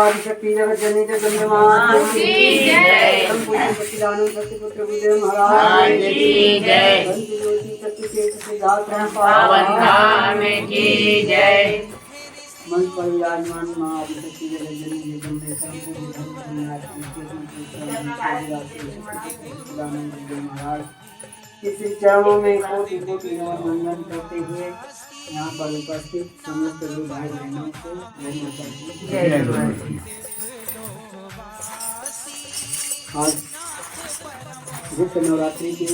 आदिशक्ति जगत जननी जगन्माता की जय। हम पूज्य सच्चिदानंद सत्यपुत्र गुरुदेव महाराज की जय। बंसी ज्योति सत्य के सिद्धार्थ पावन धाम की जय। मंच पर विराजमान मां आदिशक्ति जगत जननी सच्चिदानंद गुरुदेव महाराज इस चरणों में कोटि कोटि नमन वंदन करते हुए यहाँ पर उपस्थित समस्त भाई बहनों को आज गुप्त नवरात्रि की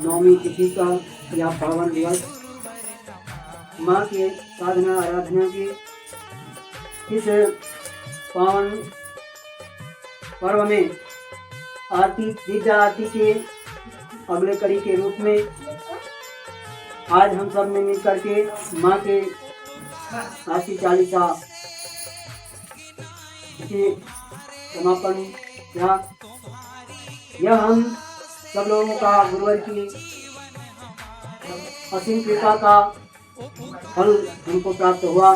9वीं तिथि का यह पावन दिवस माँ के साधना आराधना की इस पावन पर्व में आरती दिव्य आरती के अगले कड़ी के रूप में आज हम सब ने मिल करके माँ के आशी चालीसा के समापन किया। यह हम सब लोगों का गुरुवर की असीम कृपा का फल हमको प्राप्त हुआ।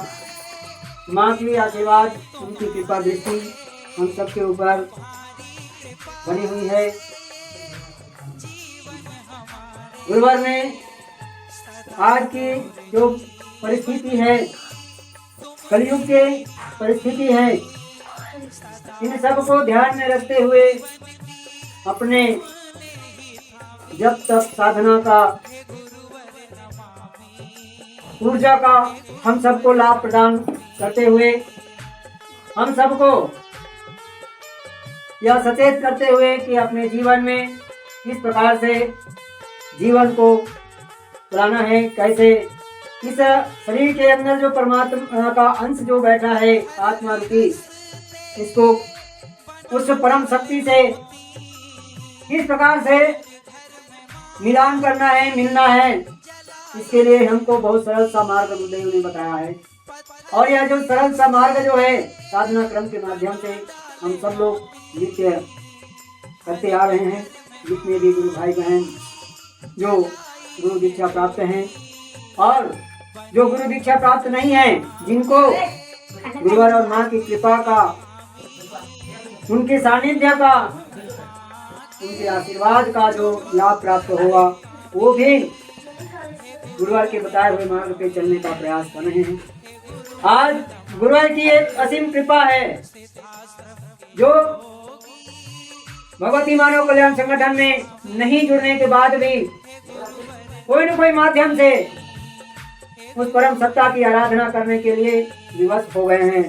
माँ की आशीर्वाद उनकी कृपा दृष्टि हम सबके ऊपर बनी हुई है। गुरुवार में आज की जो परिस्थिति है, कलयुग के परिस्थिति है, इन सब को ध्यान में रखते हुए अपने जब तक साधना का ऊर्जा का हम सबको लाभ प्रदान करते हुए हम सबको यह सचेत करते हुए कि अपने जीवन में किस प्रकार से जीवन को चलाना है, कैसे इस शरीर के अंदर जो परमात्मा का अंश जो बैठा है आत्मा रूपी, इसको उस परम शक्ति से किस प्रकार से मिलान करना है, मिलना है, इसके लिए हमको बहुत सरल सा मार्ग गुरुदेव ने बताया है। और यह जो सरल सा मार्ग जो है साधना क्रम के माध्यम से हम सब लोग नित्य करते आ रहे हैं। जितने भी गुरु भाई बहन जो गुरु दीक्षा प्राप्त हैं और जो गुरु दीक्षा प्राप्त नहीं है, जिनको गुरुवर और माँ की कृपा का, उनके सानिध्य का, उनके आशीर्वाद का जो लाभ प्राप्त होगा, वो भी गुरुवर के बताए हुए मार्ग पे चलने का प्रयास कर रहे हैं। आज गुरुवर की एक असीम कृपा है जो भगवती मानव कल्याण संगठन में नहीं जुड़ने के बाद भी कोई न कोई माध्यम से उस परम सत्ता की आराधना करने के लिए विवश हो गए हैं।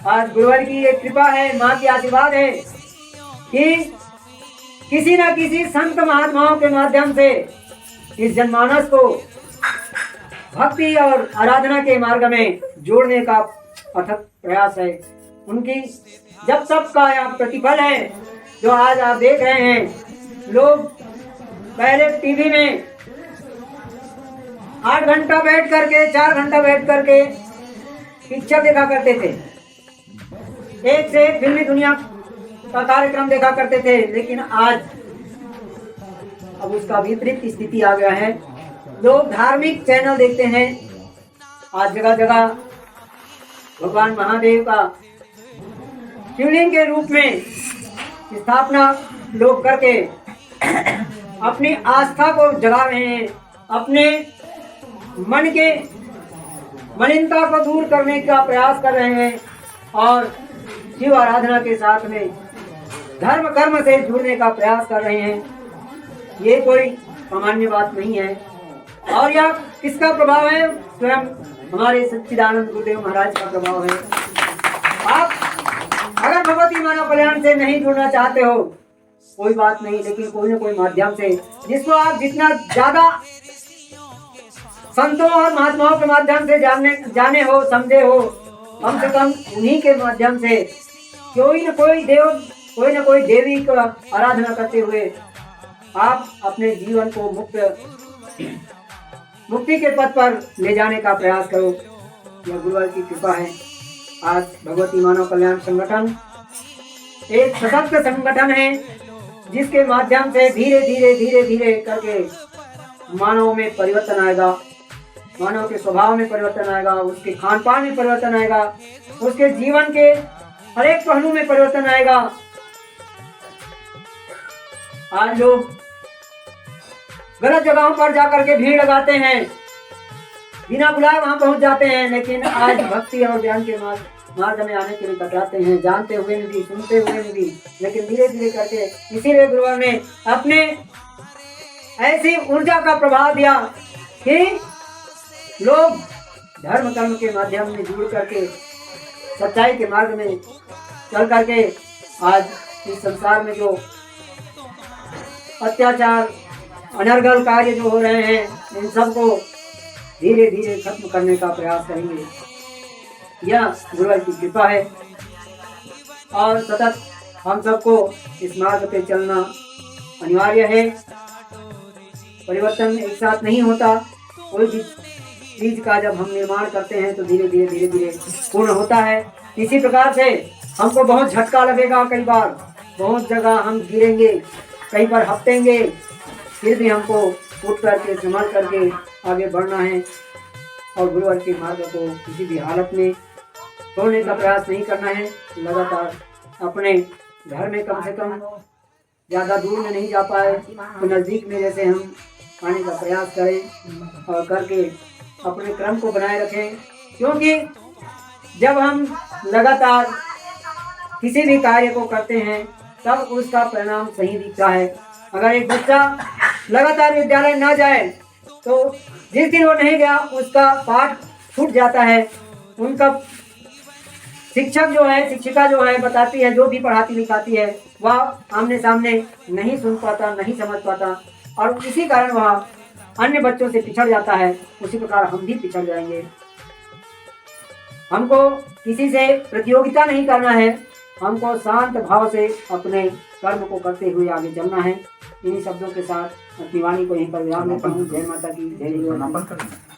आज गुरुवर की एक कृपा है, माँ की आशीर्वाद है कि किसी न किसी संत महात्माओं के माध्यम से इस जनमानस को भक्ति और आराधना के मार्ग में जोड़ने का अथक प्रयास है। उनकी जब तक का यह प्रतिफल है जो आज आप देख रहे हैं। लोग पहले टीवी में 8 घंटा बैठ करके, 4 घंटा बैठ करके पिक्चर देखा करते थे, एक से एक फिल्मी दुनिया का कार्यक्रम देखा करते थे। लेकिन आज अब उसका विपरीत स्थिति आ गया है। लोग धार्मिक चैनल देखते हैं। आज जगह जगह भगवान महादेव का शिवलिंग के रूप में स्थापना लोग करके अपनी आस्था को जगा रहे हैं, अपने मन के मलिनता को दूर करने का प्रयास कर रहे हैं और शिव आराधना के साथ में धर्म कर्म से जुड़ने का प्रयास कर रहे हैं। ये कोई सामान्य बात नहीं है। और यह किसका प्रभाव है? स्वयं हमारे सच्चिदानंद गुरुदेव महाराज का प्रभाव है। आप अगर भगवती मानव कल्याण से नहीं जुड़ना चाहते हो, कोई बात नहीं, लेकिन कोई न कोई माध्यम से जिसको आप जितना ज्यादा संतों और महात्माओं के माध्यम से जाने हो, समझे हो, कम से कम उन्हीं के माध्यम से कोई न कोई देवी का आराधना करते हुए आप अपने जीवन को मुक्ति के पथ पर ले जाने का प्रयास करो। यह गुरुवर की कृपा है। आज भगवती मानव कल्याण संगठन एक सशक्त संगठन है जिसके माध्यम से धीरे धीरे करके मानव में परिवर्तन आएगा। मानव के स्वभाव में परिवर्तन आएगा, उसके खान पान में परिवर्तन आएगा, उसके जीवन के हर एक पहलू में परिवर्तन आएगा। आज लोग गलत जगहों पर जाकर के भीड़ लगाते हैं, बिना बुलाए वहां पहुंच जाते हैं, लेकिन आज भक्ति और ज्ञान के मार्ग में आने के लिए कतराते हैं, जानते हुए भी, सुनते हुए भी, लेकिन धीरे धीरे करके इसीलिए गुरुवर ने अपने ऐसी ऊर्जा का प्रभाव दिया कि लोग धर्म कर्म के माध्यम में जुड़ करके सच्चाई के मार्ग में चल करके आज इस संसार में जो अत्याचार अनर्गल कार्य जो हो रहे हैं, इन सबको धीरे धीरे खत्म करने का प्रयास करेंगे। यह गुरुवर की कृपा है और सतत हम सबको इस मार्ग पे चलना अनिवार्य है। परिवर्तन एक साथ नहीं होता, कोई भी चीज का जब हम निर्माण करते हैं तो धीरे धीरे पूर्ण होता है। इसी प्रकार से हमको बहुत झटका लगेगा, कई बार बहुत जगह हम गिरेंगे, कहीं पर हफ्तेंगे, फिर भी हमको उठ करके संभल करके आगे बढ़ना है और गुरुवर के मार्ग को किसी भी हालत में छोड़ने का प्रयास नहीं करना है। लगातार अपने घर में कम से कम ज़्यादा दूर में नहीं जा पाए तो नज़दीक में जैसे हम आने का प्रयास करें और करके अपने क्रम को बनाए रखें, क्योंकि जब हम लगातार किसी भी कार्य को करते हैं तब उसका परिणाम सही दिखता है। अगर एक बच्चा लगातार विद्यालय ना जाए तो जिस दिन वो नहीं गया उसका पाठ छूट जाता है। उनका शिक्षक जो है, शिक्षिका जो है बताती है, जो भी पढ़ाती लिखाती है, वह आमने सामने नहीं सुन पाता, नहीं समझ पाता और इसी कारण वह अन्य बच्चों से पिछड़ जाता है। उसी प्रकार हम भी पिछड़ जाएंगे। हमको किसी से प्रतियोगिता नहीं करना है, हमको शांत भाव से अपने कर्म को करते हुए आगे चलना है। इन्हीं शब्दों के साथ अपनी वाणी को यहीं पर विराम देता हूँ। जय माता की जय।